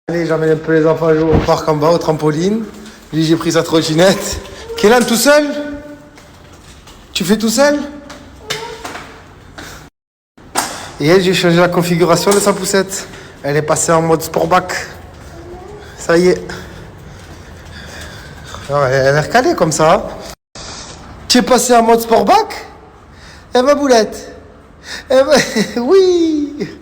Allez, j'emmène un peu les enfants jouer au parc en bas, au trampoline. Lui, j'ai pris sa trottinette. Kélan, tout seul? Tu fais tout seul? Et elle, j'ai changé la configuration de sa poussette. Elle est passée en mode sportback. Ça y est. Alors, elle a l'air calée comme ça. Tu es passé en mode sportback? Eh ma boulette. Eh ben, oui.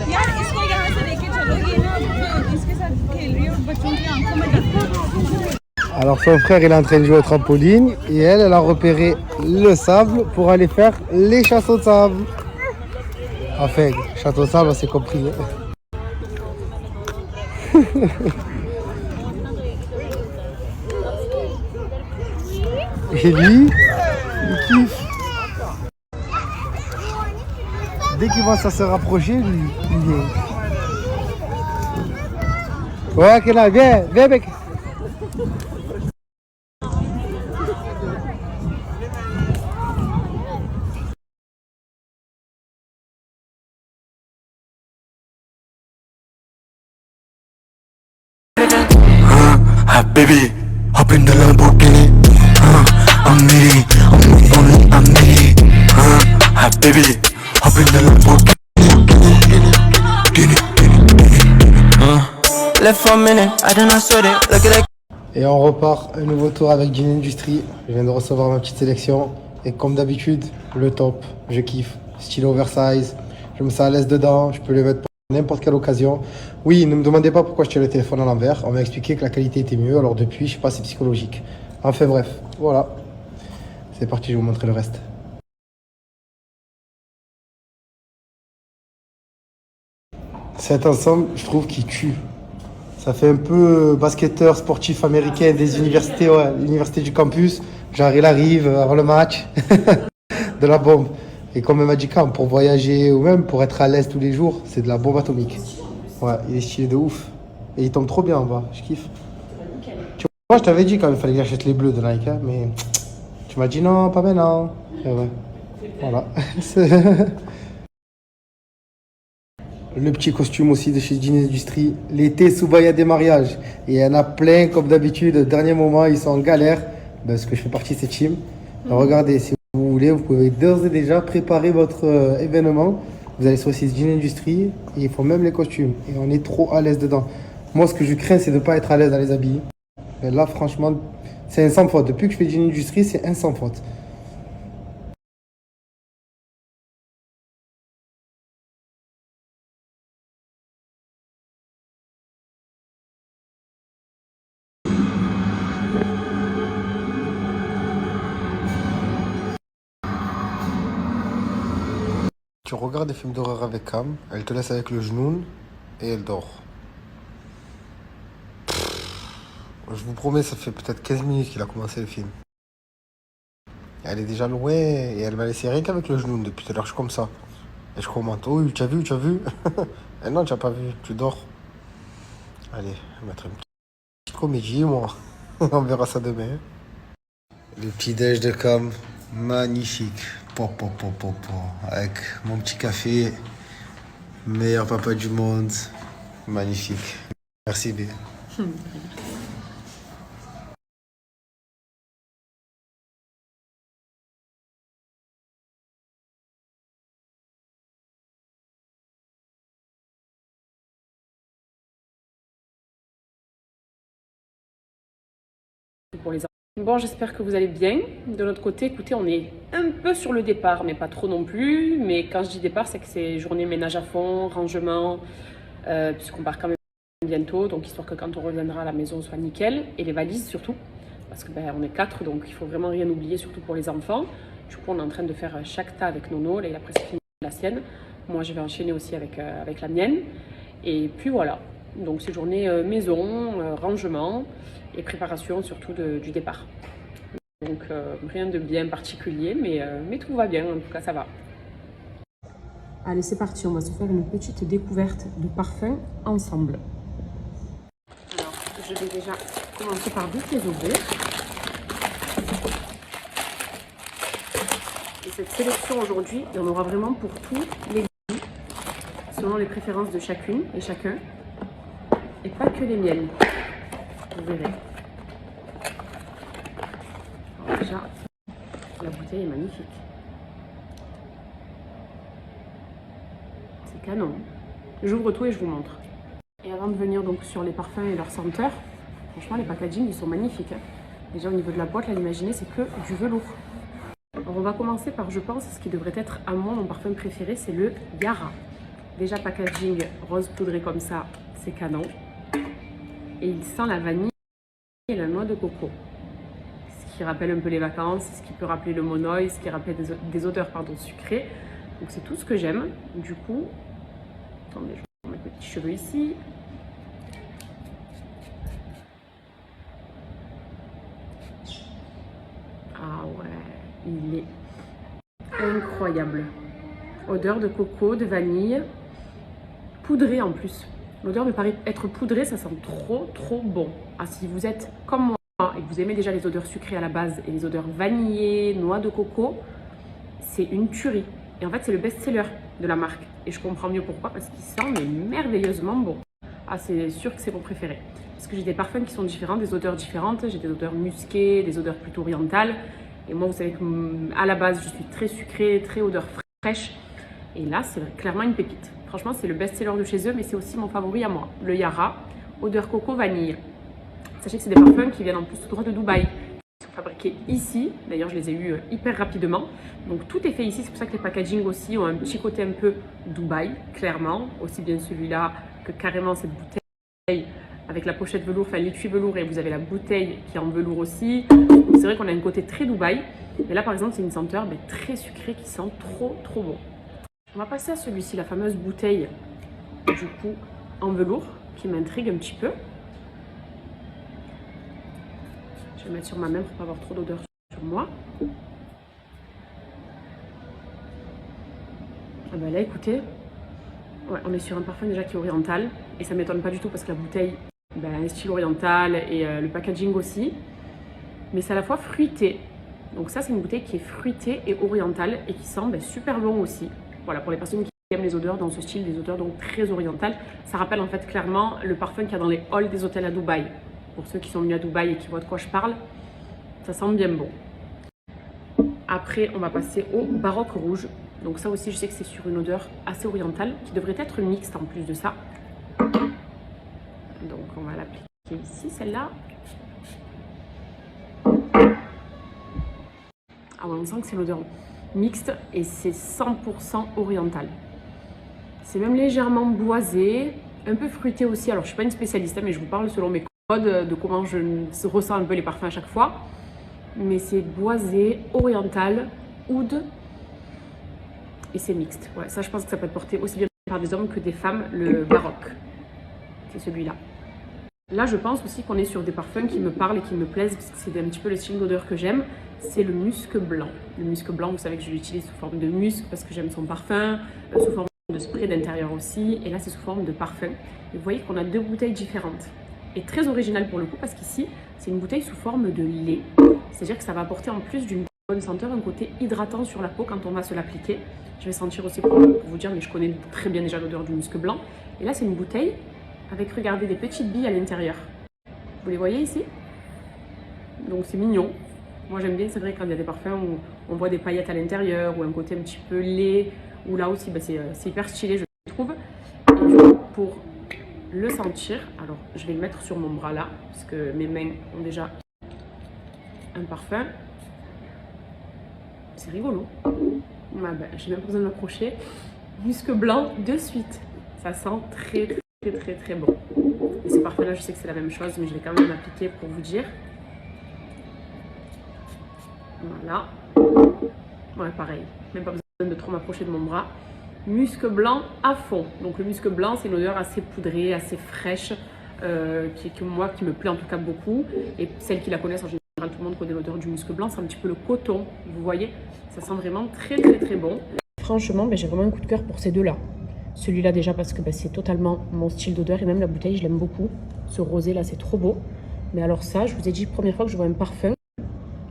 यार इसको यहाँ से लेके चलो ये ना इसके साथ खेल रही है और बच्चों की आंखों में डर। Alors son frère il est en train de jouer au trampoline et elle a repéré le sable pour aller faire les chasseaux de sable. Enfin, château de sable, c'est compris. Et lui, il kiffe. Dès qu'il voit ça se rapprocher, lui, il vient. Ouais, Kéla, viens, viens, mec. Baby, hop in the Lamborghini. I'm needy, I'm needy. Baby, hop in the Lamborghini. Left for a minute, I did not sweat it. Look at that. Et on repart un nouveau tour avec Jean Industry. Je viens de recevoir ma petite sélection. Et comme d'habitude, le top, je kiffe. Style oversize, je me sens à l'aise dedans, je peux le mettre pour n'importe quelle occasion. Oui, ne me demandez pas pourquoi je tiens le téléphone à l'envers. On m'a expliqué que la qualité était mieux, alors depuis, je sais pas, c'est psychologique. Enfin bref, voilà. C'est parti, je vais vous montrer le reste. Cet ensemble, je trouve qu'il tue. Ça fait un peu basketteur sportif américain des universités, ouais, l'université du campus. Genre, il arrive avant le match, de la bombe. Et comme m'a dit Cam, pour voyager ou même pour être à l'aise tous les jours, c'est de la bombe atomique. Ouais, il est stylé de ouf. Et il tombe trop bien en bas, je kiffe. Tu vois, je t'avais dit quand même, il fallait que j'achète les bleus de Nike, hein, mais tu m'as dit non, pas maintenant. Et ouais, voilà. Le petit costume aussi de chez Jean Industry. L'été, souvent il y a des mariages. Et il y en a plein, comme d'habitude. Dernier moment, ils sont en galère. Parce que je fais partie de cette team. Alors, regardez, si vous voulez, vous pouvez d'ores et déjà préparer votre événement. Vous allez sur le site Jean Industry. Et ils font même les costumes. Et on est trop à l'aise dedans. Moi, ce que je crains, c'est de ne pas être à l'aise dans les habits. Et là, franchement, c'est un sans faute. Depuis que je fais Jean Industry, c'est un sans faute. Tu regardes des films d'horreur avec Cam, elle te laisse avec le genou et elle dort. Je vous promets, ça fait peut-être 15 minutes qu'il a commencé le film. Elle est déjà loin et elle m'a laissé rien qu'avec le genou depuis tout à l'heure, je suis comme ça. Et je commente, oh, tu as vu, tu as vu? Et non, tu n'as pas vu, tu dors. Allez, on va mettre une petite comédie, moi. On verra ça demain. Le petit déj de Cam, magnifique. Avec mon petit café, meilleur papa du monde, magnifique. Merci B. Pour les enfants. Bon, j'espère que vous allez bien. De notre côté, écoutez, on est un peu sur le départ, mais pas trop non plus. Mais quand je dis départ, c'est que c'est journée ménage à fond, rangement, puisqu'on part quand même bientôt, donc histoire que quand on reviendra à la maison, on soit nickel. Et les valises surtout, parce que on est 4, donc il faut vraiment rien oublier, surtout pour les enfants. Du coup, on est en train de faire chaque tas avec Nono. Là, il a presque fini la sienne. Moi, je vais enchaîner aussi avec la mienne. Et puis voilà. Donc, c'est journée maison, rangement et préparation surtout du départ. Donc, rien de bien particulier, mais tout va bien. En tout cas, ça va. Allez, c'est parti. On va se faire une petite découverte de parfums ensemble. Alors, je vais déjà commencer par goûter les odeurs. Et cette sélection aujourd'hui, il y en aura vraiment pour tous les goûts. selon les préférences de chacune et chacun, et pas que les miennes. Vous verrez. Alors déjà, la bouteille est magnifique. C'est canon. J'ouvre tout et je vous montre. Et avant de venir donc sur les parfums et leurs senteurs, franchement les packaging ils sont magnifiques. Hein. Déjà au niveau de la boîte, là imaginez c'est que du velours. Alors on va commencer par, je pense, ce qui devrait être à moi mon parfum préféré, c'est le Yara. Déjà packaging rose poudré comme ça, c'est canon. Et il sent la vanille et la noix de coco. Ce qui rappelle un peu les vacances, ce qui peut rappeler le monoï, ce qui rappelle des odeurs sucrées. Donc c'est tout ce que j'aime. Du coup, attendez, je vais mettre mes petits cheveux ici. Ah ouais, il est incroyable. Odeur de coco, de vanille, poudré en plus. L'odeur me paraît être poudrée, ça sent trop bon. Ah, si vous êtes comme moi et que vous aimez déjà les odeurs sucrées à la base et les odeurs vanillées, noix de coco, c'est une tuerie. Et en fait, c'est le best-seller de la marque. Et je comprends mieux pourquoi, parce qu'il sent mais merveilleusement bon. Ah, c'est sûr que c'est mon préféré. Parce que j'ai des parfums qui sont différents, des odeurs différentes. J'ai des odeurs musquées, des odeurs plutôt orientales. Et moi, vous savez qu'à la base, je suis très sucrée, très odeur fraîche. Et là, c'est clairement une pépite. Franchement, c'est le best-seller de chez eux, mais c'est aussi mon favori à moi. Le Yara, odeur coco vanille. Sachez que c'est des parfums qui viennent en plus tout droit de Dubaï. Ils sont fabriqués ici. D'ailleurs, je les ai eus hyper rapidement. Donc, tout est fait ici. C'est pour ça que les packaging aussi ont un petit côté un peu Dubaï, clairement. Aussi bien celui-là que carrément cette bouteille avec la pochette velours, enfin l'étui velours, et vous avez la bouteille qui est en velours aussi. Donc, c'est vrai qu'on a un côté très Dubaï. Mais là, par exemple, c'est une senteur très sucrée qui sent trop bon. On va passer à celui-ci, la fameuse bouteille, du coup, en velours, qui m'intrigue un petit peu. Je vais mettre sur ma main pour ne pas avoir trop d'odeur sur moi. Ah ben là, écoutez, ouais, on est sur un parfum déjà qui est oriental. Et ça ne m'étonne pas du tout parce que la bouteille a un style oriental et le packaging aussi. Mais c'est à la fois fruité. Donc ça, c'est une bouteille qui est fruitée et orientale et qui sent super bon aussi. Voilà, pour les personnes qui aiment les odeurs dans ce style, des odeurs donc très orientales, ça rappelle en fait clairement le parfum qu'il y a dans les halls des hôtels à Dubaï. Pour ceux qui sont venus à Dubaï et qui voient de quoi je parle, ça sent bien bon. Après, on va passer au Baroque Rouge. Donc ça aussi, je sais que c'est sur une odeur assez orientale, qui devrait être mixte en plus de ça. Donc on va l'appliquer ici, celle-là. Ah ouais, on sent que c'est l'odeur mixte et c'est 100% oriental. C'est même légèrement boisé, un peu fruité aussi. Alors je suis pas une spécialiste, mais je vous parle selon mes codes de comment je ressens un peu les parfums à chaque fois. Mais c'est boisé, oriental, oud et c'est mixte. Ouais, ça je pense que ça peut être porté aussi bien par des hommes que des femmes, le baroque. C'est celui-là. Là, je pense aussi qu'on est sur des parfums qui me parlent et qui me plaisent, parce que c'est un petit peu le style d'odeur que j'aime. C'est le musc blanc. Le musc blanc, vous savez que je l'utilise sous forme de musc parce que j'aime son parfum, sous forme de spray d'intérieur aussi. Et là, c'est sous forme de parfum. Et vous voyez qu'on a deux bouteilles différentes. Et très original pour le coup, parce qu'ici, c'est une bouteille sous forme de lait. C'est-à-dire que ça va apporter en plus d'une bonne senteur un côté hydratant sur la peau quand on va se l'appliquer. Je vais sentir aussi pour vous dire, mais je connais très bien déjà l'odeur du musc blanc. Et là, c'est une bouteille avec, regardez, des petites billes à l'intérieur. Vous les voyez ici? Donc c'est mignon. Moi j'aime bien, c'est vrai, quand il y a des parfums où on voit des paillettes à l'intérieur, ou un côté un petit peu lait, ou là aussi c'est hyper stylé, je trouve. Et du coup, pour le sentir, alors je vais le mettre sur mon bras là, parce que mes mains ont déjà un parfum. C'est rigolo. Ah ben, j'ai même pas besoin de m'approcher. Musc blanc de suite. Ça sent très bon. Et ce parfum là, je sais que c'est la même chose, mais je vais quand même l'appliquer pour vous dire. Voilà. Ouais, pareil. Même pas besoin de trop m'approcher de mon bras. Musc blanc à fond. Donc le musc blanc, c'est une odeur assez poudrée, assez fraîche, qui me plaît en tout cas beaucoup. Et celles qui la connaissent en général, tout le monde connaît l'odeur du musc blanc. C'est un petit peu le coton. Vous voyez, ça sent vraiment très bon. Franchement, j'ai vraiment un coup de cœur pour ces deux-là. Celui-là déjà parce que c'est totalement mon style d'odeur et même la bouteille, je l'aime beaucoup. Ce rosé là, c'est trop beau. Mais alors ça, je vous ai dit, première fois que je vois un parfum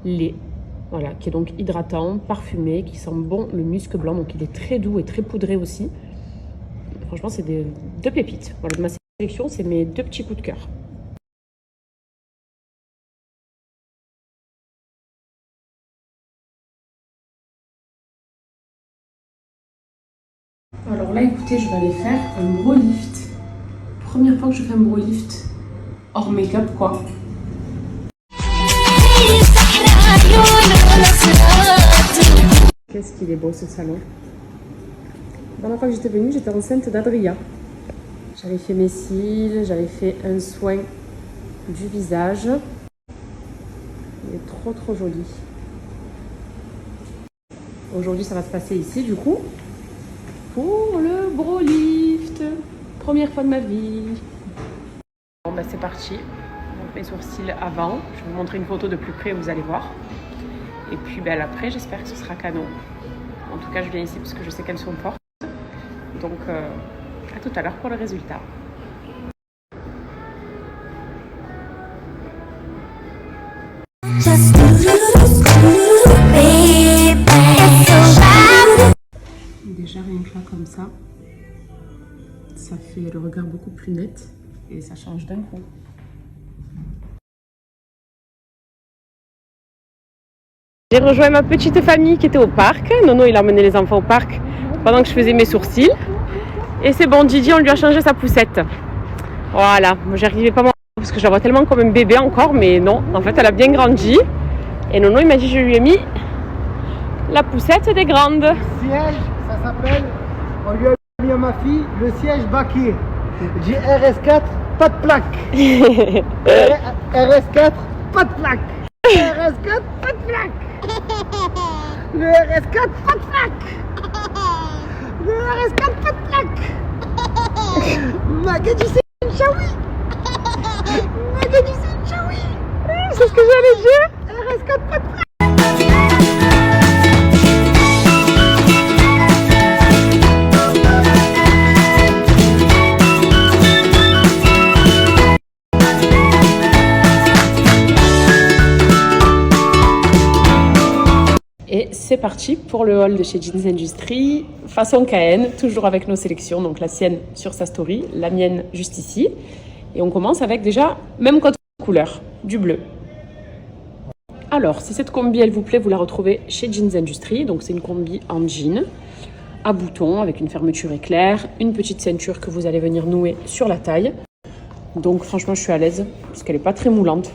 lait. Voilà, qui est donc hydratant, parfumé, qui sent bon le musc blanc. Donc il est très doux et très poudré aussi. Franchement, c'est deux pépites. Voilà, de ma sélection, c'est mes 2 petits coups de cœur. Alors là, écoutez, je vais aller faire un bro lift. Première fois que je fais un bro lift hors make-up, quoi. Qu'est-ce qu'il est beau ce salon. La dernière fois que j'étais venue, j'étais enceinte d'Adria. J'avais fait mes cils, j'avais fait un soin du visage. Il est trop trop joli. Aujourd'hui, ça va se passer ici, du coup, pour le bro lift. Première fois de ma vie. Bon, ben c'est parti. Donc, mes sourcils avant. Je vais vous montrer une photo de plus près, vous allez voir. Et puis, ben, après, j'espère que ce sera canon. En tout cas, je viens ici parce que je sais qu'elles sont fortes. Donc, à tout à l'heure pour le résultat. Déjà, rien que là, comme ça fait le regard beaucoup plus net et ça change d'un coup. J'ai rejoint ma petite famille qui était au parc. Nono, il a emmené les enfants au parc pendant que je faisais mes sourcils. Et c'est bon, Didi, on lui a changé sa poussette. Voilà, moi j'arrivais pas à m'en parce que je la vois tellement comme un bébé encore, mais non, en fait elle a bien grandi. Et Nono, il m'a dit, je lui ai mis la poussette des grandes. Le siège, ça s'appelle, on lui a mis à ma fille, le siège baquet. J'ai RS4, pas de plaque. RS4, pas de plaque. RS4, pas de plaque. Le RS4, pas de plaque. Le RS4, pas de plaque. Magadji, c'est une chaoui. Magadji, c'est une chaoui. C'est ce que j'allais dire. RS4, pas de plaque. Et c'est parti pour le haul de chez Jeans Industry, façon KN, toujours avec nos sélections, donc la sienne sur sa story, la mienne juste ici. Et on commence avec déjà, même code couleur, du bleu. Alors, si cette combi elle vous plaît, vous la retrouvez chez Jeans Industry, donc c'est une combi en jean, à boutons, avec une fermeture éclair, une petite ceinture que vous allez venir nouer sur la taille. Donc franchement, je suis à l'aise, parce qu'elle n'est pas très moulante.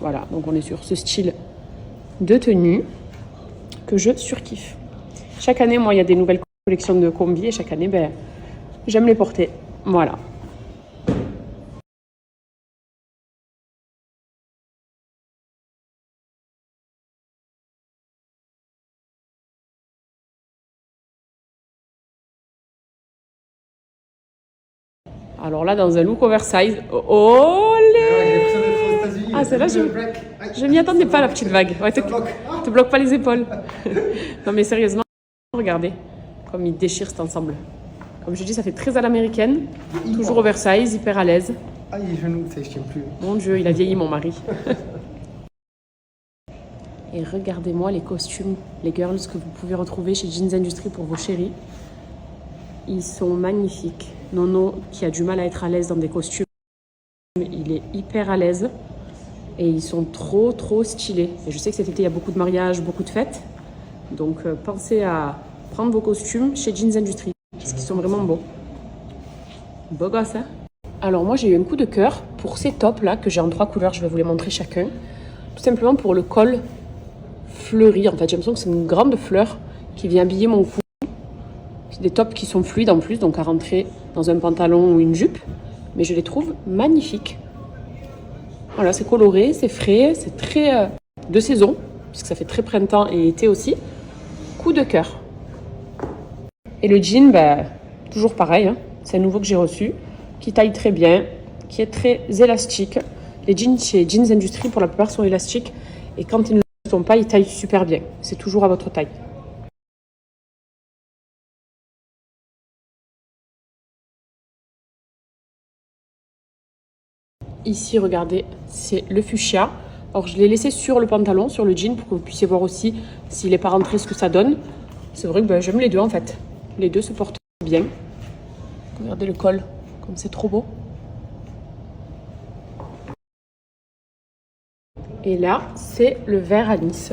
Voilà, donc on est sur ce style de tenue que je surkiffe. Chaque année, moi, il y a des nouvelles collections de combis et chaque année, ben, j'aime les porter. Voilà. Alors là, dans un look oversize. Oh les... Ah, celle-là, je m'y attendais pas, la petite vague. Ouais, te bloque pas les épaules. Non, mais sérieusement, regardez comme il déchire cet ensemble. Comme je dis, ça fait très à l'américaine. Toujours oversize, hyper à l'aise. Ah, les genoux, ça, je tiens plus. Mon Dieu, il a vieilli, mon mari. Et regardez-moi les costumes, les girls que vous pouvez retrouver chez Jeans Industry pour vos chéris. Ils sont magnifiques. Nono, qui a du mal à être à l'aise dans des costumes, il est hyper à l'aise. Et ils sont trop, trop stylés. Et je sais que cet été, il y a beaucoup de mariages, beaucoup de fêtes. Donc, pensez à prendre vos costumes chez Jeans Industry. Parce qu'ils sont vraiment beaux. Beau gosse, hein? Alors, moi, j'ai eu un coup de cœur pour ces tops-là, que j'ai en 3 couleurs. Je vais vous les montrer chacun. Tout simplement pour le col fleuri. En fait, j'ai l'impression que c'est une grande fleur qui vient habiller mon cou. C'est des tops qui sont fluides en plus, donc à rentrer dans un pantalon ou une jupe. Mais je les trouve magnifiques. Voilà, c'est coloré, c'est frais, c'est très de saison, puisque ça fait très printemps et été aussi. Coup de cœur. Et le jean, bah, toujours pareil, hein. C'est un nouveau que j'ai reçu, qui taille très bien, qui est très élastique. Les jeans chez Jeans Industry, pour la plupart, sont élastiques. Et quand ils ne le sont pas, ils taillent super bien. C'est toujours à votre taille. Ici, regardez, c'est le fuchsia. Alors, je l'ai laissé sur le pantalon, sur le jean, pour que vous puissiez voir aussi s'il n'est pas rentré, ce que ça donne. C'est vrai que j'aime les deux, en fait. Les deux se portent bien. Regardez le col, comme c'est trop beau. Et là, c'est le verre à Nice.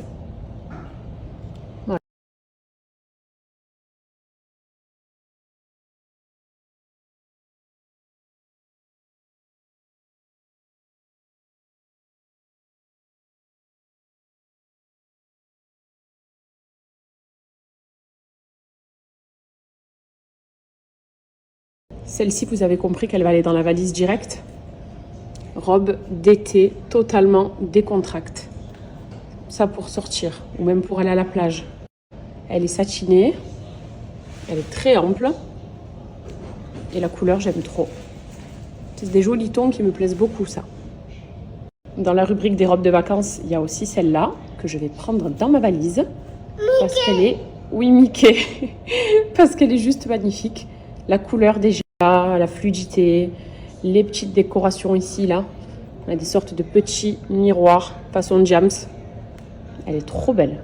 Voilà. Celle-ci, vous avez compris qu'elle va aller dans la valise directe. Robe d'été totalement décontracte. Ça pour sortir ou même pour aller à la plage. Elle est satinée, elle est très ample et la couleur j'aime trop. C'est des jolis tons qui me plaisent beaucoup ça. Dans la rubrique des robes de vacances, il y a aussi celle-là que je vais prendre dans ma valise parce qu'elle est, oui Mickey, parce qu'elle est juste magnifique. La couleur déjà, la fluidité, les petites décorations ici là. On a des sortes de petits miroirs façon Jams. Elle est trop belle.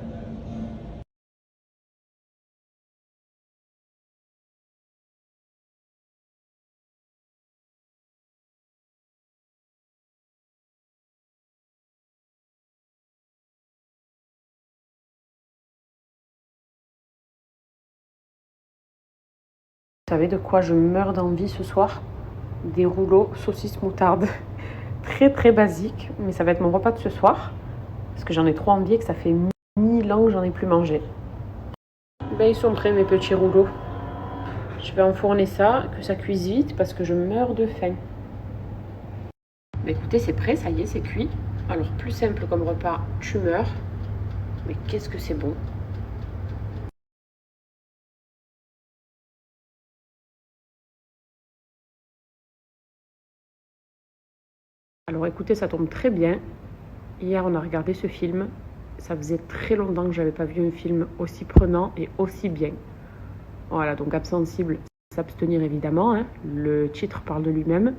Vous savez de quoi je meurs d'envie ce soir? Des rouleaux saucisses moutarde. Très très basique, mais ça va être mon repas de ce soir. Parce que j'en ai trop envie et que ça fait 1000 ans que j'en ai plus mangé. Ben, ils sont prêts mes petits rouleaux. Je vais enfourner ça, que ça cuise vite parce que je meurs de faim. Ben, écoutez, c'est prêt, ça y est, c'est cuit. Alors plus simple comme repas, tu meurs. Mais qu'est-ce que c'est bon. Alors écoutez, ça tombe très bien. Hier, on a regardé ce film. Ça faisait très longtemps que je n'avais pas vu un film aussi prenant et aussi bien. Voilà, donc Absensible, s'abstenir évidemment. Hein. Le titre parle de lui-même.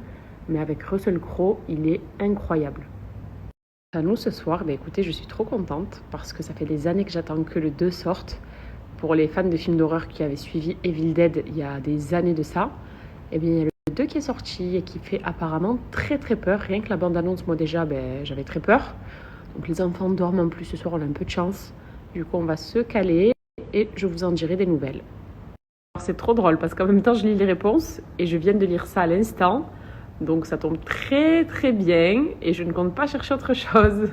Mais avec Russell Crowe, il est incroyable. À nous ce soir, écoutez, je suis trop contente parce que ça fait des années que j'attends que le 2 sorte. Pour les fans de films d'horreur qui avaient suivi Evil Dead il y a des années de ça, eh bien, il y a le 2 qui est sorti et qui fait apparemment très très peur. Rien que la bande-annonce, moi déjà, j'avais très peur. Donc les enfants dorment en plus ce soir, on a un peu de chance. Du coup, on va se caler et je vous en dirai des nouvelles. C'est trop drôle parce qu'en même temps, je lis les réponses et je viens de lire ça à l'instant. Donc ça tombe très très bien et je ne compte pas chercher autre chose.